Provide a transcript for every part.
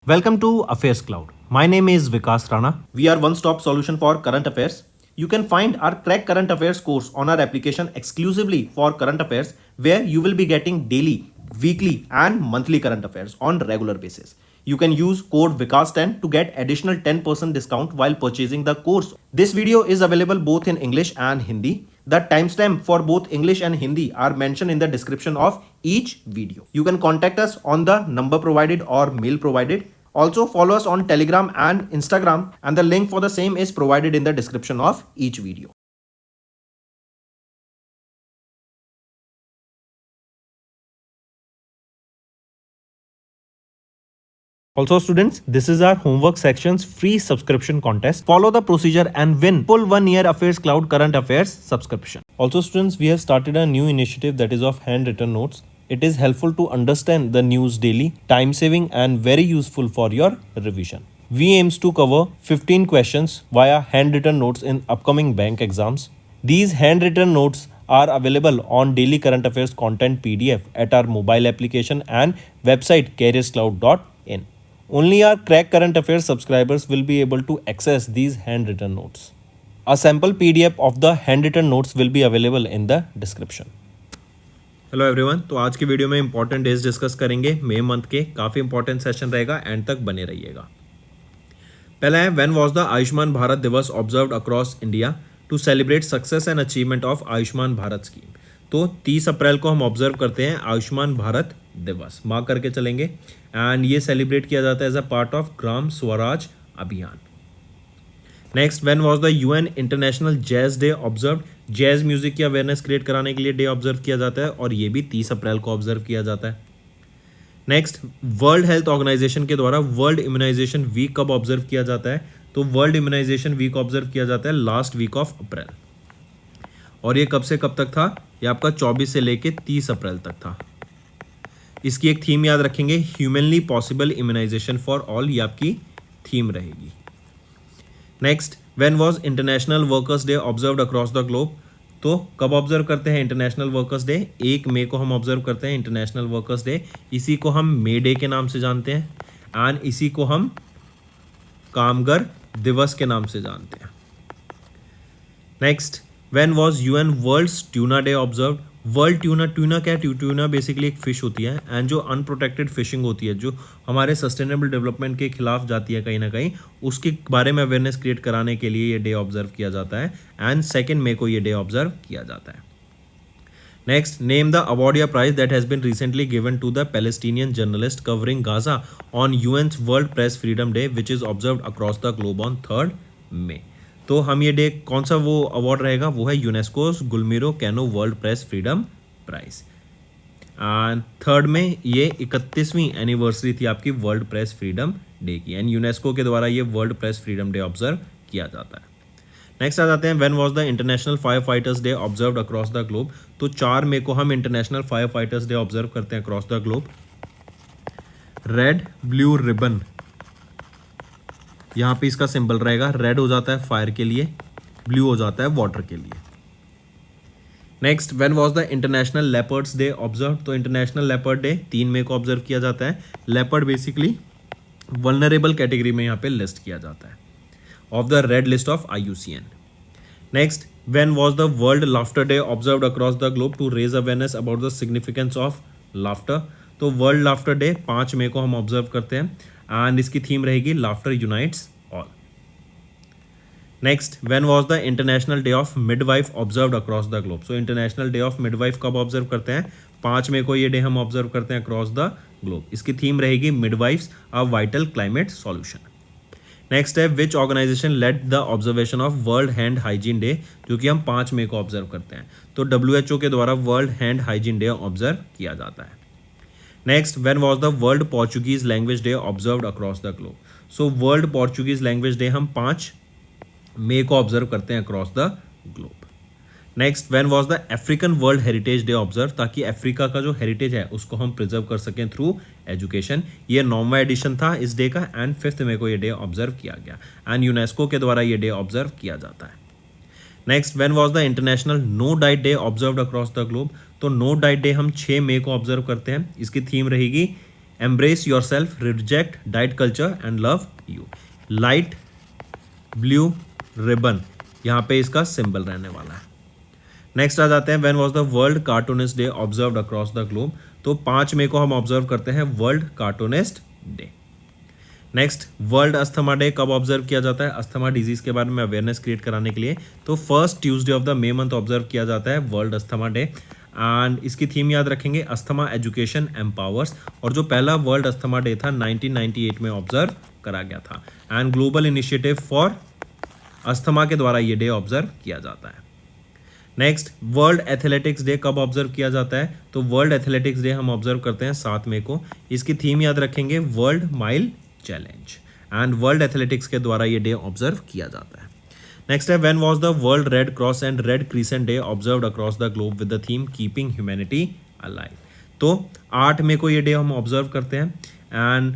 Welcome to Affairs Cloud. My name is Vikas Rana. We are one-stop solution for current affairs. You can find our Crack Current Affairs course on our application exclusively for current affairs, where you will be getting daily, weekly and monthly current affairs on regular basis. You can use code VIKAS10 to get additional 10% discount while purchasing the course. This video is available both in English and Hindi. The timestamp for both English and Hindi are mentioned in the description of each video. You can contact us on the number provided or mail provided. Also follow us on Telegram and Instagram, and the link for the same is provided in the description of each video. Also students, this is our homework section's free subscription contest. Follow the procedure and win full 1 year Affairs Cloud Current Affairs subscription. Also students, we have started a new initiative that is of handwritten notes. It is helpful to understand the news daily, time saving and very useful for your revision. We aims to cover 15 questions via handwritten notes in upcoming bank exams. These handwritten notes are available on daily current affairs content PDF at our mobile application and website careerscloud.in. Only our Crack Current Affairs subscribers will be able to access these handwritten notes. A sample PDF of the handwritten notes will be available in the description. Hello everyone, तो आज की video में important days discuss करेंगे मई month के. काफ़ी important session रहेगा, and तक बने रहिएगा. पहला है, when was the Ayushman Bharat Diwas observed across India to celebrate success and achievement of Ayushman Bharat scheme. तो 30 अप्रैल को हम ऑब्जर्व करते हैं आयुष्मान भारत दिवस, मार्क करके चलेंगे. एंड ये सेलिब्रेट किया जाता है as a part of Gram Swaraj Abhiyan. Next, when was the UN international jazz day observed. Jazz music की अवेयरनेस क्रिएट कराने के लिए डे ऑब्जर्व किया जाता है, और ये भी 30 अप्रैल को ऑब्जर्व किया जाता है. नेक्स्ट, वर्ल्ड हेल्थ ऑर्गेनाइजेशन के द्वारा वर्ल्ड इम्यूनाइजेशन वीक कब ऑब्जर्व किया जाता है. तो वर्ल्ड इम्यूनाइजेशन वीक ऑब्जर्व किया जाता है लास्ट वीक ऑफ अप्रैल, और ये कब से कब तक था, ये आपका 24 से लेके 30 अप्रैल तक था. इसकी एक थीम याद रखेंगे, humanly possible immunisation for all, ये आपकी थीम रहेगी. Next, when was international workers day observed across the globe. तो कब ऑब्जर्व करते हैं इंटरनेशनल वर्कर्स डे. 1 मई को हम ऑब्जर्व करते हैं इंटरनेशनल वर्कर्स डे. इसी को हम मे डे के नाम से जानते हैं, एंड इसी को हम कामगर दिवस के नाम से जानते हैं. Next, when was UN world's tuna day observed. World tuna, tuna क्या है, ट्यूना बेसिकली एक फिश होती है, एंड जो अनप्रोटेक्टेड फिशिंग होती है, जो हमारे सस्टेनेबल डेवलपमेंट के खिलाफ जाती है कहीं ना कहीं, उसके बारे में अवेयरनेस क्रिएट कराने के लिए ये डे ऑब्जर्व किया जाता है, एंड 2 मई को ये डे ऑब्जर्व किया जाता है. नेक्स्ट, नेम द अवार्ड या prize that has been recently given to the Palestinian journalist covering Gaza on UN world press freedom day which is observed across the globe on 3 May. तो हम ये day, कौन सा वो award रहेगा, वो है UNESCO's Guillermo Cano world press freedom prize. And 3 में ये 31वीं एनिवर्सरी थी आपकी वर्ल्ड प्रेस फ्रीडम डे की, एंड यूनेस्को के द्वारा ये world press freedom day observe किया जाता है. नेक्स्ट आ जाते हैं, when was the international fire fighters day observed across the globe. तो 4 मई को हम international fire fighters day observe करते हैं across the globe. Red blue ribbon, यहाँ पे इसका सिंबल रहेगा. रेड हो जाता है फायर के लिए, ब्लू हो जाता है वाटर के लिए. Next, when was the international leopards day observe. तो इंटरनेशनल लेपर्ड डे 3 मई को ऑब्जर्व किया जाता है. लेपर्ड बेसिकली वल्नरेबल कैटेगरी में यहाँ पे लिस्ट किया जाता है of the red list of IUCN. Next, when was the world laughter day observed across the globe to raise awareness about the significance of laughter. तो वर्ल्ड लाफ्टर डे 5 मई को हम ऑब्जर्व करते हैं, एंड इसकी थीम रहेगी laughter unites all. Next, when was the international day of midwife observed across the globe. So international day of midwife कब observe करते हैं, 5 मई को ये डे हम ऑब्जर्व करते हैं अक्रॉस द ग्लोब. इसकी थीम रहेगी midwives a vital climate solution. Next है, which organisation led the observation of world hand hygiene day, जो कि हम 5 मई को ऑब्जर्व करते हैं. तो WHO के द्वारा world hand hygiene day observe किया जाता है. Next, when was the world Portuguese language day observed across the globe. So world Portuguese language day हम 5 मई को ऑब्जर्व करते हैं across the globe. Next, when was the African world heritage day observe, ताकि Africa का जो heritage है उसको हम प्रिजर्व कर सकें थ्रू एजुकेशन. ये 9वां एडिशन था इस डे का, एंड 5 मई को ये डे ऑब्जर्व किया गया, एंड यूनेस्को के द्वारा ये डे ऑब्जर्व किया जाता है. Next, when was the international no diet day observed across the globe. तो नो डाइट डे हम 6 मई को ऑब्जर्व करते हैं. इसकी थीम रहेगी embrace your self, reject diet culture and love you. Light blue ribbon यहाँ पे इसका सिंबल रहने वाला है। नेक्स्ट आ जाते हैं, when was the world cartoonist day observed across the globe. तो 5 मई को हम ऑब्जर्व करते हैं world cartoonist day. Next, world asthma day कब ऑब्जर्व किया जाता है? अस्थमा डिजीज के बारे में अवेयरनेस क्रिएट कराने के लिए। तो first Tuesday of the May month observe किया जाता है वर्ल्ड अस्थमा डे। एंड इसकी थीम याद रखेंगे, अस्थमा एजुकेशन एम्पावर्स। और जो पहला वर्ल्ड अस्थमा डे था 1998 में ऑब्जर्व करा गया था। And global initiative for asthma के द्वारा ये डे ऑब्जर्व किया जाता है। नेक्स्ट, वर्ल्ड एथलेटिक्स डे कब ऑब्जर्व किया जाता है? तो वर्ल्ड एथलेटिक्स डे हम ऑब्जर्व करते हैं 7 मई को। इसकी थीम याद रखेंगे, world mile challenge. And world athletics के द्वारा ये डे ऑब्जर्व किया जाता है। नेक्स्ट है, when was the world red cross and red crescent day observed across the globe with the theme keeping humanity alive. तो 8 मई को ये डे हम ऑब्जर्व करते हैं। एंड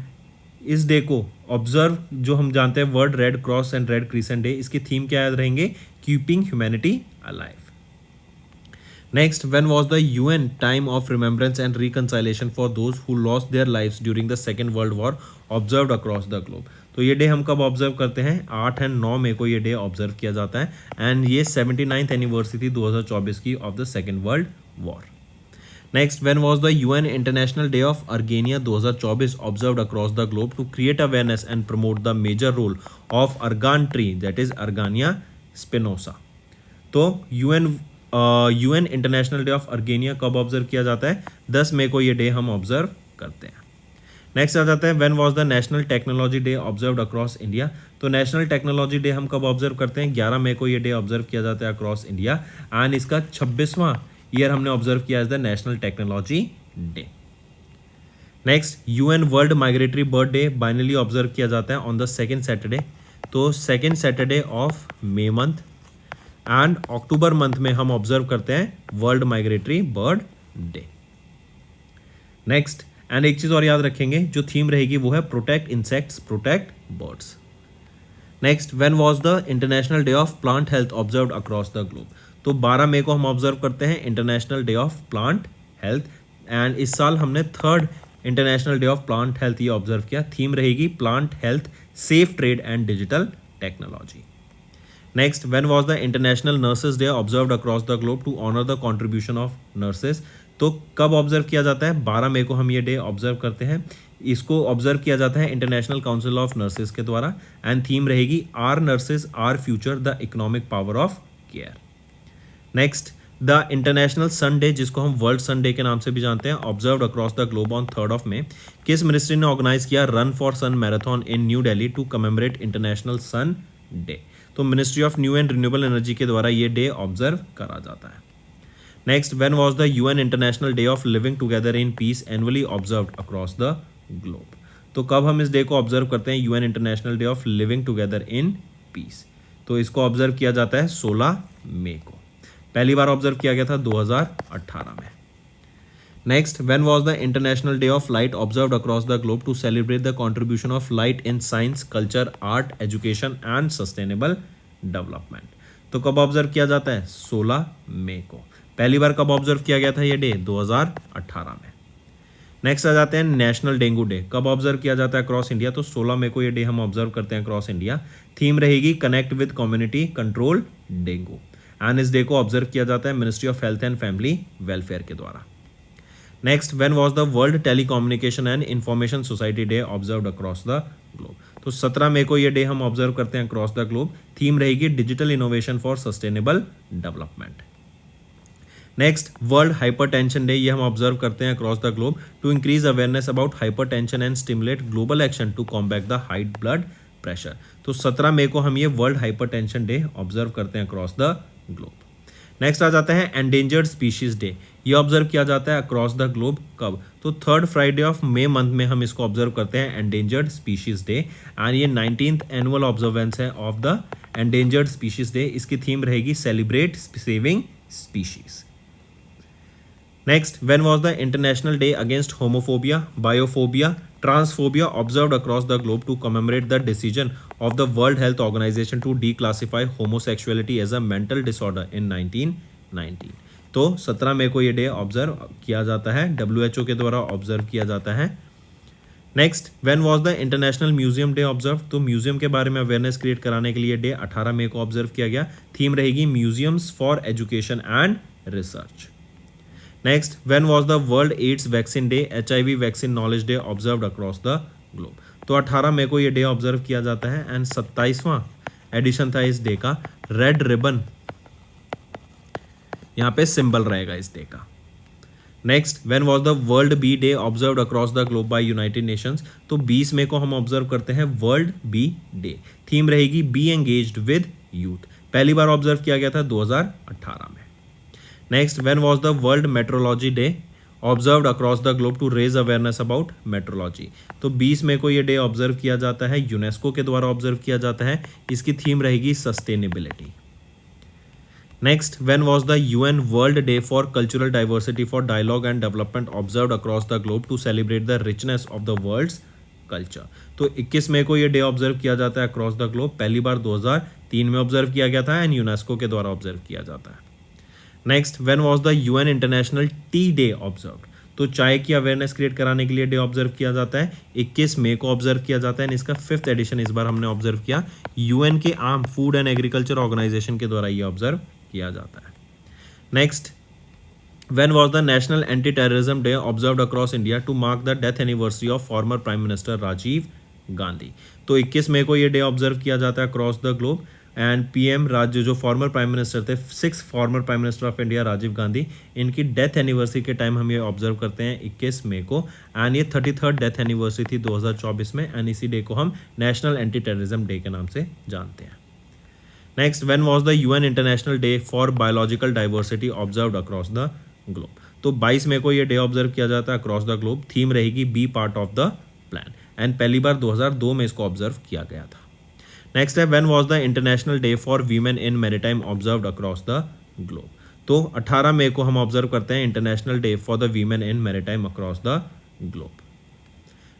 इस डे को ऑब्जर्व जो हम जानते हैं world red cross and red crescent day, इसकी थीम क्या याद रहेंगे? Keeping humanity alive. Next, when was the UN time of remembrance and reconciliation for those who lost their lives during the Second World War observed across the globe? तो ये day हम कब observe करते हैं? 8 and 9 मई को ये day observe किया जाता है। एंड ये 79th एनिवर्सरी थी 2024 की of the second world war. Next, when was the UN international day of argania 2024 observed across the globe to create awareness and promote the major role of argan tree that is Argania spinosa. तो UN international day of argania कब observe किया जाता है? 10 मई को ये day हम observe करते हैं। नेक्स्ट आ जाता है, when was the national technology day observed across India. तो नेशनल टेक्नोलॉजी डे हम कब ऑब्जर्व करते हैं? 11 मई को ये डे ऑब्जर्व किया जाता है अक्रॉस इंडिया। एंड इसका 26वां ईयर हमने ऑब्जर्व किया as the national technology day. Next, UN world migratory bird day biannually observe किया जाता है ऑन द सेकेंड सैटरडे। तो second Saturday of May month and October month में हम ऑब्जर्व करते हैं world migratory bird day. Next, and एक चीज और याद रखेंगे, जो थीम रहेगी वो है protect insects protect birds. Next, when was the international day of plant health observed across the globe. तो 12 मई को हम ऑब्जर्व करते हैं international day of plant health. And इस साल हमने third international day of plant health ये ऑब्जर्व किया। थीम रहेगी plant health, safe trade and digital technology. Next, when was the international nurses day observed across the globe to honour the contribution of nurses. तो कब observe किया जाता है? 12 मई को हम ये डे ऑब्जर्व करते हैं। इसको ऑब्जर्व किया जाता है इंटरनेशनल काउंसिल ऑफ नर्सेज के द्वारा। एंड थीम रहेगी our nurses our future, the economic power of care. Next, the international sun day, जिसको हम वर्ल्ड सन डे के नाम से भी जानते हैं, observed across the globe on 3rd of May। किस मिनिस्ट्री ने ऑर्गेनाइज किया run for sun marathon in New Delhi to commemorate international sun day? तो ministry of new and renewable energy के द्वारा ये डे ऑब्जर्व करा जाता है। Next, when was the UN international day of living together in peace annually observed across the globe. तो कब हम इस डे को ऑब्जर्व करते हैं? UN international day of living together in piece. तो इसको ऑब्जर्व किया जाता है 16 मई को। पहली बार ऑब्जर्व किया गया था 2018 में। Next, when was the international day of light observed across the globe to celebrate the contribution of light in science, culture, art, education and sustainable development. तो कब ऑब्जर्व किया जाता है? 16 मई को। पहली बार कब ऑब्जर्व किया गया था ये डे? 2018 में। नेक्स्ट आ जाते हैं नेशनल डेंगू डे। कब ऑब्जर्व किया जाता है अक्रॉस इंडिया? तो 16 मई को ये डे हम ऑब्जर्व करते हैं अक्रॉस इंडिया। थीम रहेगी connect with community control dengue. And इस डे को ऑब्जर्व किया जाता है ministry of health and family welfare के द्वारा। Next, when was the world telecommunication and information society day observed across the globe. तो 17 मई को ये डे हम ऑब्जर्व करते हैं अक्रॉस द ग्लोब। थीम रहेगी digital innovation for sustainable development. Next, world hypertension day ये हम ऑब्जर्व करते हैं across the globe to increase awareness about hypertension and stimulate global action to combat the high blood pressure. तो 17 मई को हम ये world hypertension day observe करते हैं अक्रॉस द ग्लोब। नेक्स्ट आ जाता है एंडेंजर्ड स्पीशीज डे। ये ऑब्जर्व किया जाता है अक्रॉस द ग्लोब कब? तो 3rd Friday of May month में हम इसको ऑब्जर्व करते हैं एंडेंजर्ड स्पीशीज डे। एंड ये 19th एनुअल ऑब्जर्वेंस है of the endangered species day. इसकी थीम रहेगी celebrate saving species. Next, when was the international day against homophobia, बायोफोबिया, transphobia observed across the globe to commemorate the decision of the World Health Organization to declassify homosexuality as a mental disorder in 1919। तो 17 मई को ये day observe किया जाता है, WHO के द्वारा observe किया जाता है next, when was the international museum day observe? तो म्यूजियम के बारे में अवेयरनेस क्रिएट कराने के लिए डे 18 मई को ऑब्जर्व किया गया। थीम रहेगी museums for education and research. Next, when was the world AIDS vaccine day, HIV vaccine knowledge day observed across the globe? तो 18 मई को ये डे ऑब्जर्व किया जाता है एंड 27वां एडिशन था इस डे का। रेड रिबन यहाँ पे सिंबल रहेगा इस डे का। Next, when was the world bee day observed across the globe by United Nations? तो 20 मई को हम ऑब्जर्व करते हैं वर्ल्ड बी डे। थीम रहेगी बी एंगेज्ड विद यूथ। पहली बार ऑब्जर्व किया गया था 2018 में। Next, when was the world metrology day observed across the globe to raise awareness about metrology? तो 20 मई को ये डे ऑब्जर्व किया जाता है, यूनेस्को के द्वारा ऑब्जर्व किया जाता है। इसकी थीम रहेगी sustainability. Next, when was the UN world day for cultural diversity for dialogue and development observed across the globe to celebrate the richness of the world's culture? तो 21 मई को ये डे ऑब्जर्व किया जाता है अक्रॉस द ग्लोब। पहली बार 2003 में observe किया गया था एंड यूनेस्को के द्वारा ऑब्जर्व किया जाता है। Next, when was the UN international T day observed? तो चाय की अवेयरनेस क्रिएट कराने के लिए डे ऑब्जर्व किया जाता है। 21 मई को ऑब्जर्व किया जाता है। इसका 5th एडिशन इस बार हमने ऑब्जर्व किया। UN के arm food and agriculture organisation के द्वारा ये ऑब्जर्व किया जाता है। Next, when was the national anti terrorism day observed across India to mark the death anniversary of former prime minister Rajiv Gandhi? तो 21 मई को ये डे ऑब्जर्व किया जाता है across the globe and PM राज्य जो फॉर्मर प्राइम मिनिस्टर थे, 6 former prime minister of India Rajiv Gandhi, इनकी डेथ एनिवर्सरी के टाइम हम ये ऑब्जर्व करते हैं 21 मई को एंड ये 33rd डेथ एनिवर्सरी थी 2024 में एंड इसी डे को हम नेशनल एंटी टेररिज्म डे के नाम से जानते हैं। Next, when was the UN international day for biological diversity observed across the globe? तो 22 मई को ये डे ऑब्जर्व किया जाता है अक्रॉस द ग्लोब। थीम रहेगी be part of the plan and पहली बार 2002 में इसको ऑब्जर्व किया गया था। नेक्स्ट है, when was the international day for women in maritime observed across the globe? तो 18 मई को हम ऑब्जर्व करते हैं international day for the women in maritime across the globe.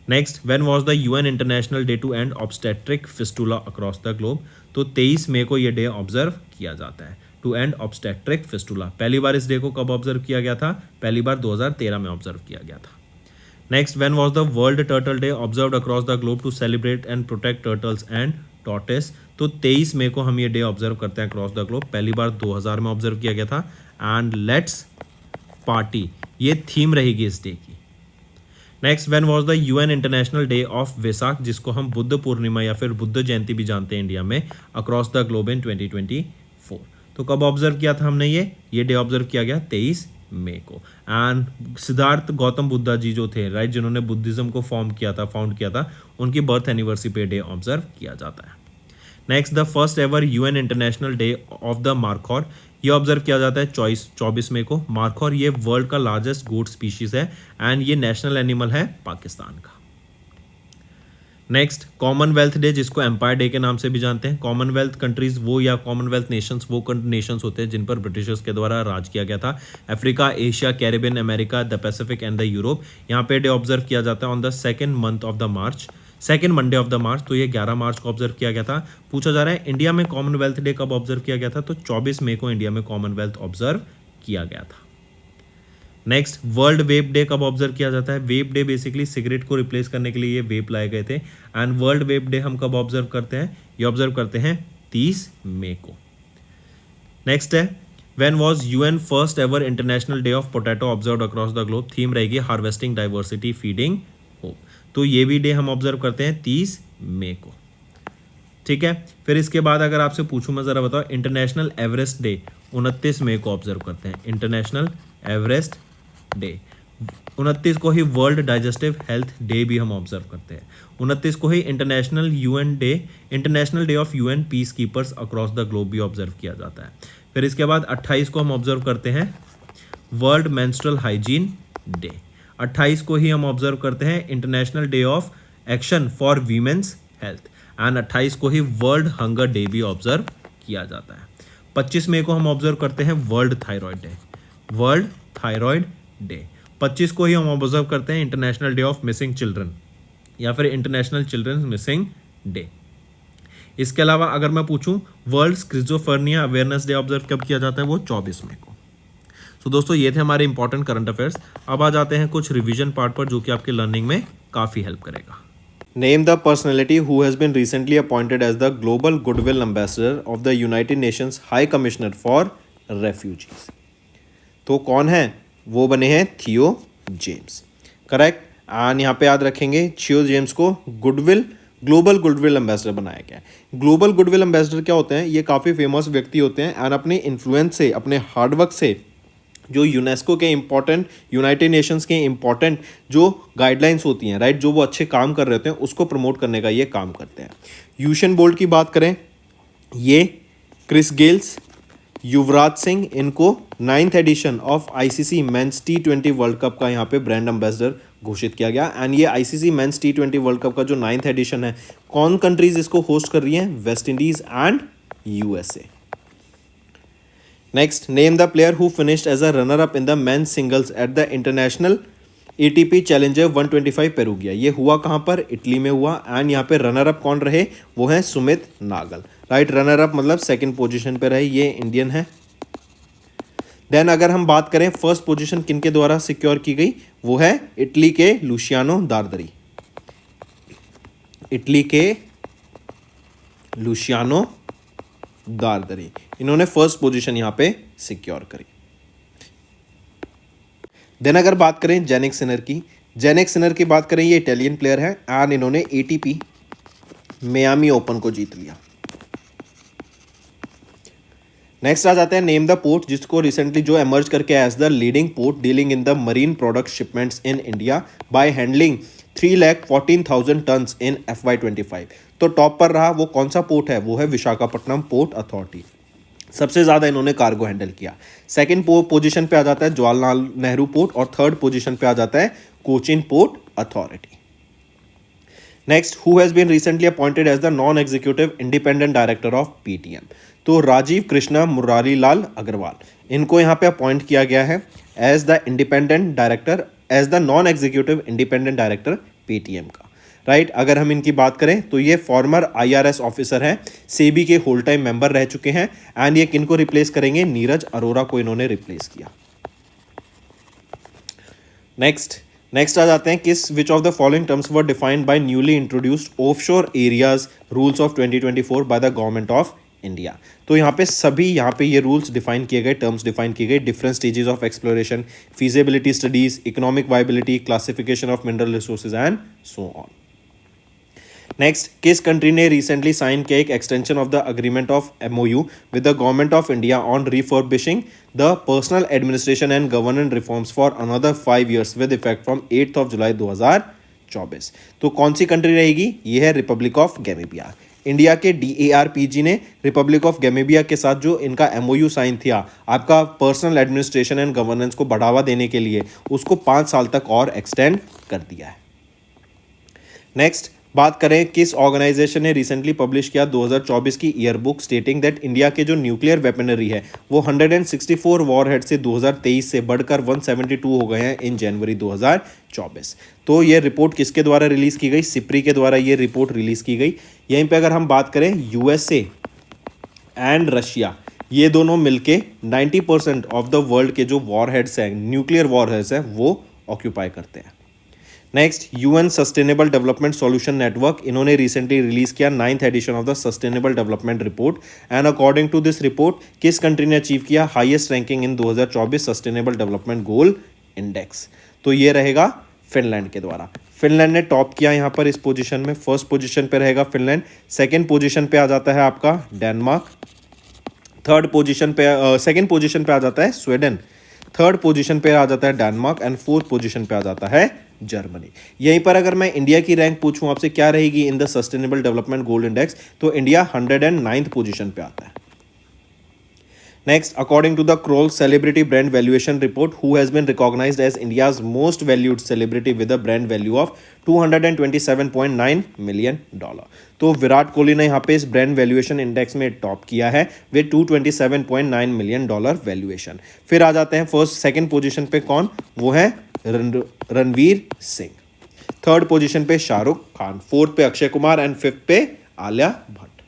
Next, when was the UN international day to end obstetric fistula across the globe? तो 23 मई को ये day observe किया जाता है टू एंड ऑब्स्टेट्रिक फिस्टुला। पहली बार इस डे को कब ऑब्जर्व किया गया था? पहली बार 2013 में ऑब्जर्व किया गया था। Next, when was the world turtle day observed across the globe to celebrate and protect turtles and tortoise? तो 23 मई को हम ये डे ऑब्जर्व करते हैं अक्रॉस द ग्लोब। पहली बार 2000 में ऑब्जर्व किया गया था एंड लेट्स पार्टी ये थीम रहेगी इस डे की। Next, when was the UN international day of Vesak, जिसको हम बुद्ध पूर्णिमा या फिर बुद्ध जयंती भी जानते हैं इंडिया में, अक्रॉस द ग्लोब इन 2024? तो कब ऑब्जर्व किया था हमने ये डे ऑब्जर्व किया गया 23 मई को एंड सिद्धार्थ गौतम बुद्धा जी जो थे राइट, जिन्होंने बुद्धिज्म को फाउंड किया था, उनकी बर्थ एनिवर्सरी पे डे ऑब्जर्व किया जाता है। Next, the first ever UN international day of the markhor, ये ऑब्जर्व किया जाता है 24 मई को। मार्खोर ये वर्ल्ड का लार्जेस्ट गोट स्पीशीज है एंड ये नेशनल एनिमल है पाकिस्तान का। नेक्स्ट, कॉमनवेल्थ डे, जिसको एम्पायर डे के नाम से भी जानते हैं। कॉमनवेल्थ कंट्रीज वो या कॉमनवेल्थ नेशंस वो नेशंस होते हैं जिन पर ब्रिटिशर्स के द्वारा राज किया गया था। Africa, Asia, Caribbean, America, the Pacific and the Europe. यहाँ पे डे ऑब्जर्व किया जाता है on the second Monday of the March. तो ये 11 मार्च को ऑब्जर्व किया गया था। पूछा जा रहा है इंडिया में कॉमनवेल्थ डे कब ऑब्जर्व किया गया था? तो 24 मई को इंडिया में कॉमनवेल्थ ऑब्जर्व किया गया था। नेक्स्ट, वर्ल्ड वेप डे कब ऑब्जर्व किया जाता है? वेप डे बेसिकली सिगरेट को रिप्लेस करने के लिए ये वेप लाए गए थे एंड वर्ल्ड वेप डे हम कब ऑब्जर्व करते हैं? ये ऑब्जर्व करते हैं 30 मई को। नेक्स्ट है, when was UN first ever international day of potato observed across the globe? Theme रहेगी हार्वेस्टिंग डाइवर्सिटी फीडिंग होप। तो ये भी डे हम ऑब्जर्व करते हैं 30 मई को। ठीक है, फिर इसके बाद अगर आपसे पूछूं मैं जरा बताओ, इंटरनेशनल एवरेस्ट डे 29 मई को ऑब्जर्व करते हैं। इंटरनेशनल एवरेस्ट डे 29 को ही वर्ल्ड डाइजेस्टिव हेल्थ डे भी हम ऑब्जर्व करते हैं। 29 को ही international day of UN peacekeepers across the globe भी ऑब्जर्व किया जाता है। फिर इसके बाद 28 को हम ऑब्जर्व करते हैं वर्ल्ड मेंस्ट्रुअल हाइजीन डे। 28 को ही हम ऑब्जर्व करते हैं international day of action for women's health and 28 को ही वर्ल्ड हंगर डे भी ऑब्जर्व किया जाता है। 25 मई को हम ऑब्जर्व करते हैं वर्ल्ड थायराइड डे। 25 को ही हम ऑब्जर्व करते हैं international day of missing children या फिर इंटरनेशनल चिल्ड्रन मिसिंग डे। इसके अलावा अगर मैं पूछूं world schizophrenia awareness day observe कब किया जाता है? वो 24 मई को। तो दोस्तों ये थे हमारे इंपॉर्टेंट करंट अफेयर्स। अब आ जाते हैं कुछ रिवीजन पार्ट पर जो कि आपके लर्निंग में काफ़ी हेल्प करेगा। Name the personality who has been recently appointed as the global goodwill ambassador of the United Nations high commissioner for refugees. तो कौन है? वो बने हैं थियो जेम्स, करेक्ट। एंड यहाँ पे याद रखेंगे थियो जेम्स को ग्लोबल गुडविल एम्बेसडर बनाया गया है। ग्लोबल गुडविल एम्बेसडर क्या होते हैं? ये काफ़ी फेमस व्यक्ति होते हैं एंड अपने इन्फ्लुएंस से, अपने हार्डवर्क से जो यूनेस्को के इंपॉर्टेंट, यूनाइटेड नेशंस के इंपॉर्टेंट जो गाइडलाइंस होती हैं, राइट, जो वो अच्छे काम कर रहे होते हैं उसको प्रमोट करने का ये काम करते हैं। यूसेन बोल्ट की बात करें, ये क्रिस गेल्स, युवराज सिंह, इनको 9th edition of ICC men's T20 world cup का यहाँ पे ब्रांड एम्बेसडर घोषित किया गया। एंड ये ICC men's T20 world cup का जो 9th एडिशन है, कौन कंट्रीज इसको होस्ट कर रही हैं? West Indies and USA. Next, name the player who finished as a runner up in the men's singles at the international ATP challenger 125 Perugia. ये हुआ कहाँ पर? इटली में हुआ। एंड यहाँ पे रनर अप कौन रहे? वो है Sumit Nagal, right. Runner up मतलब सेकंड पोजीशन पे रहे, ये इंडियन है। देन अगर हम बात करें फर्स्ट पोजीशन किनके द्वारा सिक्योर की गई, वो है इटली के लुशियानो दारदरी। इटली के लुशियानो दारदरी, इन्होंने फर्स्ट पोजीशन यहां पे सिक्योर करी। देन अगर बात करें जेनिक सिनर की, जेनिक सिनर की बात करें, ये इटालियन प्लेयर है एंड इन्होंने एटीपी मियामी ओपन को जीत लिया। नेक्स्ट आ जाते हैं नेम द पोर्ट, जिसको रिसेंटली जो एमर्ज करके as the leading port dealing in the marine product shipments in India by handling 3,14,000 tonnes in FY25। तो टॉप पर रहा वो कौन सा पोर्ट है? वो है विशाखापट्टनम पोर्ट अथॉरिटी। सबसे ज़्यादा इन्होंने कार्गो हैंडल किया। सेकंड पोजीशन पे आ जाता है जवाहरलाल नेहरू पोर्ट और थर्ड पोजीशन पे आ जाता है Cochin port authority. Next, who has been recently appointed as the non executive independent director of PTM। तो राजीव कृष्णा मुरारी लाल अग्रवाल, इनको यहाँ पे अपॉइंट किया गया है as the independent director, as the non executive independent director PTM का, राइट। अगर हम इनकी बात करें तो ये फॉर्मर IRS ऑफिसर हैं, सेबी के होल टाइम मेंबर रह चुके हैं एंड ये किनको रिप्लेस करेंगे? नीरज अरोरा को इन्होंने रिप्लेस किया। नेक्स्ट आ जाते हैं किस विच of the following terms were defined by newly introduced offshore areas rules of 2024 by the government of India. तो यहाँ पे सभी यहाँ पे ये रूल्स डिफाइन किए गए, टर्म्स डिफाइन किए गए, different stages of exploration, feasibility studies, economic viability, classification of mineral resources and so on. Next, किस कंट्री ने रिसेंटली साइन किया एक extension of the agreement of MOU with the government of India on refurbishing the personnel administration and governance reforms for another 5 years with effect from 8th of July 2024। तो कौन सी country रहेगी? ये है Republic of Gambia. India के DARPG ने Republic of Gambia के साथ जो इनका MOU साइन था आपका पर्सनल एडमिनिस्ट्रेशन एंड गवर्नेंस को बढ़ावा देने के लिए, उसको 5 साल तक और एक्सटेंड कर दिया है। नेक्स्ट बात करें किस ऑर्गेनाइजेशन ने रिसेंटली पब्लिश किया 2024 की year book stating that India के जो न्यूक्लियर वेपनरी है वो 164 वॉरहेड से 2023 से बढ़कर 172 हो गए हैं इन जनवरी 2024। तो ये रिपोर्ट किसके द्वारा रिलीज की गई? सिप्री के द्वारा ये रिपोर्ट रिलीज की गई। यहीं पे अगर हम बात करें USA एंड रशिया, ये दोनों मिलके 90% ऑफ द वर्ल्ड के जो वॉरहेड्स हैं, न्यूक्लियर वॉरहेड्स हैं, वो ऑक्यूपाई करते हैं। Next, UN sustainable development solution network, इन्होंने रिसेंटली रिलीज किया 9th edition of the sustainable development report and according to this report किस कंट्री ने अचीव किया highest ranking in 2024 sustainable development goal index? तो ये रहेगा फिनलैंड के द्वारा। फिनलैंड ने टॉप किया यहाँ पर इस पोजीशन में, फर्स्ट पोजीशन पे रहेगा फिनलैंड। सेकंड पोजीशन पे आ जाता है आपका डेनमार्क, थर्ड पोजीशन पे सेकंड पोजीशन पे आ जाता है स्वीडन, थर्ड पोजीशन पे आ जाता है डेनमार्क एंड फोर्थ पोजीशन पे आ जाता है जर्मनी। यहीं पर अगर मैं इंडिया की रैंक पूछूं आपसे क्या रहेगी in the sustainable development goals index, तो इंडिया 109th पोजीशन पे आता है। Next, according to the Kroll celebrity brand valuation report, who has been recognised as India's most valued celebrity with a brand value of $227.9 million. तो विराट कोहली ने यहाँ पे इस brand valuation index में टॉप किया है विद $227.9 मिलियन वैल्यूएशन। फिर आ जाते हैं फर्स्ट सेकंड पोजीशन पे कौन? वो है रणवीर सिंह, थर्ड पोजीशन पे शाहरुख खान, फोर्थ पे अक्षय कुमार एंड फिफ्थ पे Alia Bhatt.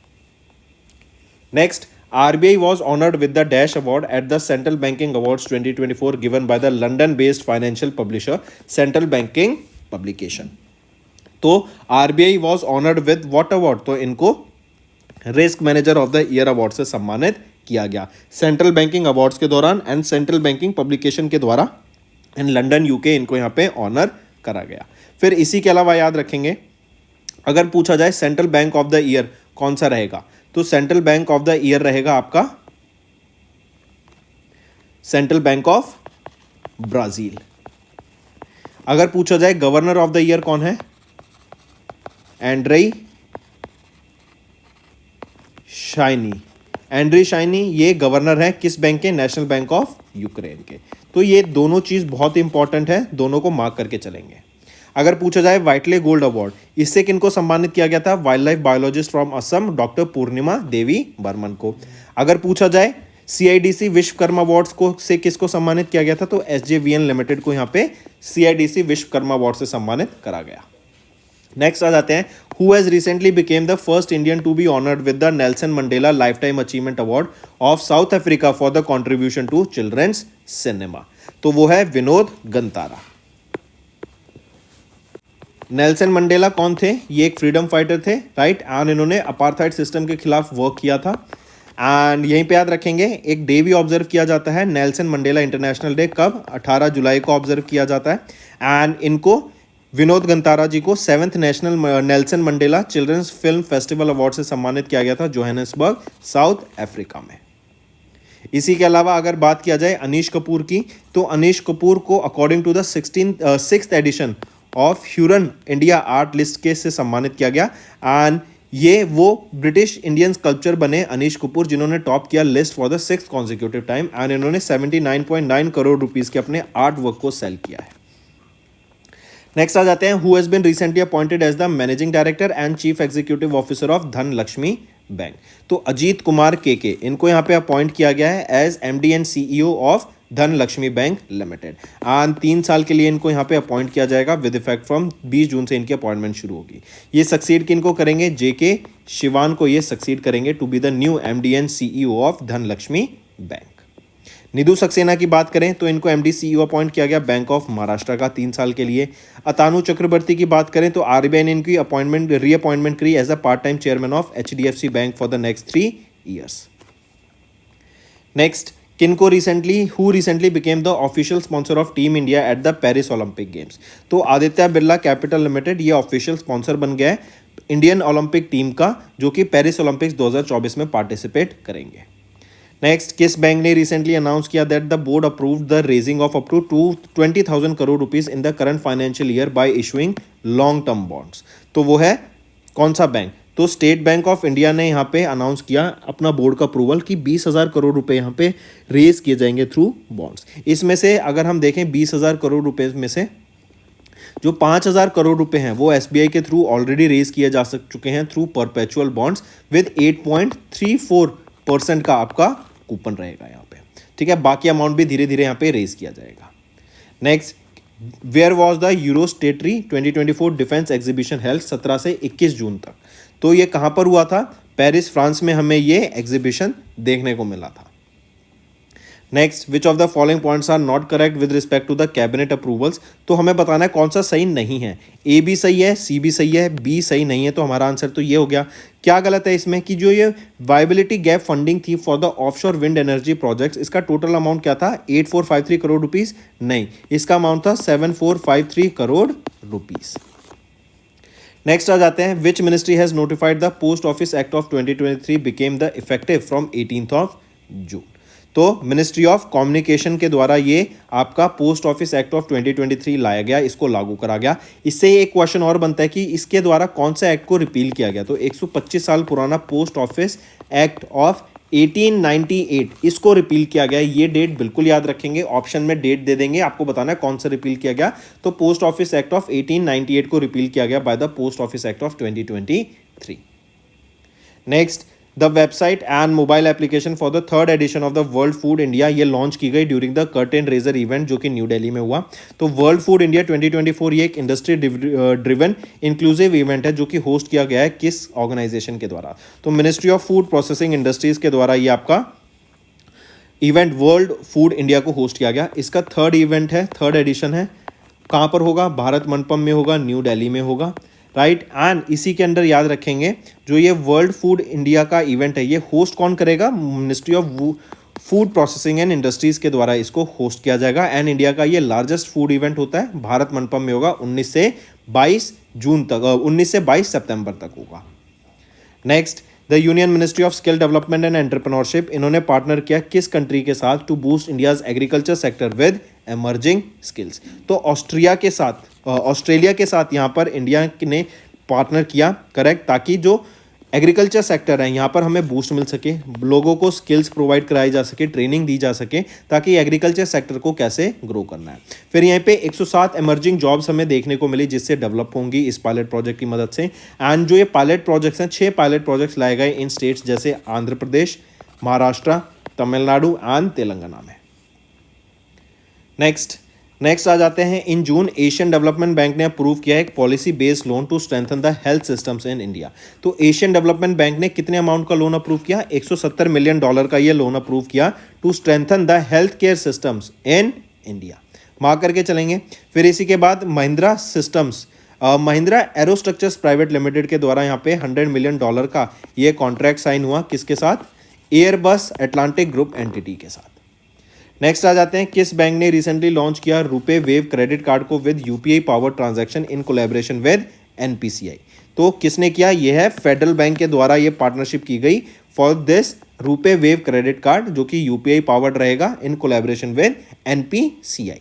Next, RBI was honored with the Dash Award at the Central Banking Awards 2024 given by the London-based financial publisher Central Banking Publication. तो RBI was honoured with what award, तो इनको risk manager of the year award से सम्मानित किया गया central banking awards के दौरान and central banking publication के द्वारा इन लंदन यूके इनको यहाँ पे ऑनर करा गया। फिर इसी के अलावा याद रखेंगे, अगर पूछा जाए central bank of the year कौन सा रहेगा, तो central bank of the year रहेगा आपका सेंट्रल बैंक ऑफ ब्राजील। अगर पूछा जाए गवर्नर ऑफ द ईयर कौन है, एंड्रे शाइनी, ये गवर्नर है किस बैंक के, नेशनल बैंक ऑफ यूक्रेन के। तो ये दोनों चीज बहुत इंपॉर्टेंट है, दोनों को मार्क करके चलेंगे। अगर पूछा जाए वाइटले गोल्ड अवार्ड, इससे किनको सम्मानित किया गया था, wildlife biologist from Assam doctor Purnima Devi Barman को। अगर पूछा जाए सीआईडीसी विश्वकर्मा अवार्ड्स को से किसको सम्मानित किया गया था, तो एसजेवीएन लिमिटेड को यहाँ पे सीआईडीसी विश्वकर्मा अवार्ड से सम्मानित करा गया। नेक्स्ट आ जाते हैं, who has recently became the first Indian to be honoured with the Nelson Mandela life time achievement award of South Africa for the contribution to children's cinema, तो वो है विनोद गंतारा। नेल्सन मंडेला कौन थे, ये एक फ्रीडम फाइटर थे, right, and इन्होंने apartheid system के खिलाफ वर्क किया था। एंड यहीं पे याद रखेंगे एक डे भी ऑब्जर्व किया जाता है, नेल्सन मंडेला इंटरनेशनल डे, कब, 18 जुलाई को ऑब्जर्व किया जाता है। एंड इनको विनोद गंतारा जी को 7th national Nelson Mandela children's film festival award से सम्मानित किया गया था जोहानिसबर्ग, साउथ अफ्रीका में। इसी के अलावा अगर बात किया जाए अनीश कपूर की, तो अनीश कपूर को according to the 6th edition of Hurun India art list के से सम्मानित किया गया। एंड ये वो ब्रिटिश इंडियन स्कल्पचर बने अनीश कपूर जिन्होंने टॉप किया list for the 6th consecutive time, and इन्होंने 79.9 करोड़ रुपीस के अपने आर्ट वर्क को सेल किया है। नेक्स्ट आ जाते हैं, who has been recently appointed as the managing director and chief executive officer of Dhanlaxmi bank, तो अजीत कुमार के इनको यहाँ पे अपॉइंट किया गया है as MD and CEO of Dhanlaxmi bank limited. And 3 साल के लिए इनको यहाँ पे अपॉइंट किया जाएगा विद इफेक्ट फ्रॉम 20 जून से इनकी अपॉइंटमेंट शुरू होगी। ये सक्सीड किनको करेंगे, जेके शिवान को ये सक्सीड करेंगे to be the new MD and CEO of Dhanlaxmi Bank. Nidhu Saxena की बात करें तो इनको एमडी सीईओ अपॉइंट किया गया बैंक ऑफ महाराष्ट्र का 3 साल के लिए। अतानु चक्रवर्ती की बात करें तो आरबीआई ने इनकी रीअपॉइंटमेंट करी as a part time chairman of HDFC bank for the next 3 years. Next, किनको who recently became the official sponsor of team India at the Paris Olympic games, तो आदित्य बिरला कैपिटल लिमिटेड ये official sponsor बन गया है Indian Olympic team का, जो कि Paris Olympics 2024 में पार्टिसिपेट करेंगे। नेक्स्ट, किस बैंक ने रिसेंटली अनाउंस किया that the board approved the raising of up to 20,000 crore rupees in the current financial year by issuing long term bonds, तो वो है कौन सा बैंक, तो स्टेट बैंक ऑफ इंडिया ने यहाँ पे अनाउंस किया अपना बोर्ड का अप्रूवल कि 20,000 करोड़ रुपए यहाँ पे रेज किए जाएंगे थ्रू बॉन्ड्स। इसमें से अगर हम देखें 20,000 करोड़ रुपए में से जो 5,000 करोड़ रुपए हैं वो एसबीआई के थ्रू ऑलरेडी रेज किए जा चुके हैं थ्रू परपेचुअल बॉन्ड्स विद 8.34% का आपका कूपन रहेगा यहाँ पे, ठीक है। बाकी अमाउंट भी धीरे धीरे यहाँ पे रेज किया जाएगा। Next, where was the Eurosatory 2024 defence exhibition held 17 से 21 जून तक, तो ये कहाँ पर हुआ था, पेरिस फ्रांस में हमें ये एग्जीबिशन देखने को मिला था। Next, which of the following points are not correct with respect to the cabinet approvals, तो हमें बताना है कौन सा सही नहीं है। ए भी सही है, सी भी सही है, बी सही नहीं है, तो हमारा आंसर तो ये हो गया। क्या गलत है इसमें कि जो ये वायबिलिटी गैप फंडिंग थी for the offshore wind energy projects, इसका टोटल अमाउंट क्या था 8453 करोड़ रुपीस, नहीं, इसका अमाउंट था 7453 करोड़ रुपीस। नेक्स्ट आ जाते हैं, which ministry has notified the post office act of 2023 became the effective from 18 जून, तो मिनिस्ट्री ऑफ कम्युनिकेशन के द्वारा ये आपका पोस्ट ऑफिस एक्ट ऑफ 2023 लाया गया, इसको लागू करा गया। इससे एक क्वेश्चन और बनता है कि इसके द्वारा कौन सा एक्ट को रिपील किया गया, तो 125 साल पुराना पोस्ट ऑफिस एक्ट ऑफ 1898 इसको रिपील किया गया। ये डेट बिल्कुल याद रखेंगे, ऑप्शन में डेट दे देंगे, आपको बताना है कौन सा रिपील किया गया, तो पोस्ट ऑफिस एक्ट ऑफ 1898 को रिपील किया गया by the post office act of 2023। Next, the website and mobile application for the 3rd edition of the world food India ये लॉन्च की गई during the curtain raiser event जो कि new Delhi में हुआ। तो वर्ल्ड फूड इंडिया 2024 ये एक इंडस्ट्री ड्रिवन इंक्लूसिव इवेंट है जो कि होस्ट किया गया है किस ऑर्गेनाइजेशन के द्वारा, तो ministry of food processing industries के द्वारा ये आपका इवेंट वर्ल्ड फूड इंडिया को होस्ट किया गया। इसका 3rd इवेंट है, 3rd एडिशन है। कहाँ पर होगा, भारत मंडपम में होगा, न्यू दिल्ली में होगा। राइट। एंड इसी के अंडर याद रखेंगे जो ये वर्ल्ड फूड इंडिया का इवेंट है, ये होस्ट कौन करेगा? Ministry of food processing and industries के द्वारा इसको होस्ट किया जाएगा। एंड इंडिया का ये लार्जेस्ट फूड इवेंट होता है, भारत मंडपम में होगा 19 से 22 जून तक, 19 से 22 सितंबर तक होगा। Next, the union ministry of skill development and entrepreneurship, इन्होंने पार्टनर किया किस कंट्री के साथ? To boost India's agriculture sector with emerging skills. तो ऑस्ट्रेलिया के साथ यहाँ पर इंडिया ने पार्टनर किया, करेक्ट, ताकि जो एग्रीकल्चर सेक्टर है यहाँ पर हमें बूस्ट मिल सके, लोगों को स्किल्स प्रोवाइड कराई जा सके, ट्रेनिंग दी जा सके, ताकि एग्रीकल्चर सेक्टर को कैसे ग्रो करना है। फिर यहाँ पे 107 एमर्जिंग जॉब्स हमें देखने को मिली जिससे डेवलप होंगी इस पायलट प्रोजेक्ट की मदद से। एंड जो ये पायलट प्रोजेक्ट्स हैं, 6 पायलट प्रोजेक्ट्स लाए गए इन स्टेट्स जैसे आंध्र प्रदेश, महाराष्ट्र, तमिलनाडु एंड तेलंगाना में। नेक्स्ट आ जाते हैं, in June Asian development bank ने अप्रूव किया एक policy based loan to strengthen the health systems in India. तो एशियन डेवलपमेंट बैंक ने कितने अमाउंट का लोन अप्रूव किया? $170 मिलियन का ये लोन अप्रूव किया to strengthen the health care systems in India. Mark करके चलेंगे। फिर इसी के बाद महिंद्रा एरोस्ट्रक्चर्स प्राइवेट लिमिटेड के द्वारा यहाँ पे $100 मिलियन का ये कॉन्ट्रैक्ट साइन हुआ, किसके साथ? एयरबस अटलांटिक ग्रुप एंटिटी के साथ। नेक्स्ट आ जाते हैं, किस बैंक ने रिसेंटली लॉन्च किया रुपे वेव क्रेडिट कार्ड को with UPI power transaction in collaboration with NPCI. तो किसने किया? यह है फेडरल बैंक के द्वारा ये पार्टनरशिप की गई for this RuPay wave credit card, जो कि यूपीआई पावर्ड रहेगा इन कोलैबोरेशन विद एनपीसीआई।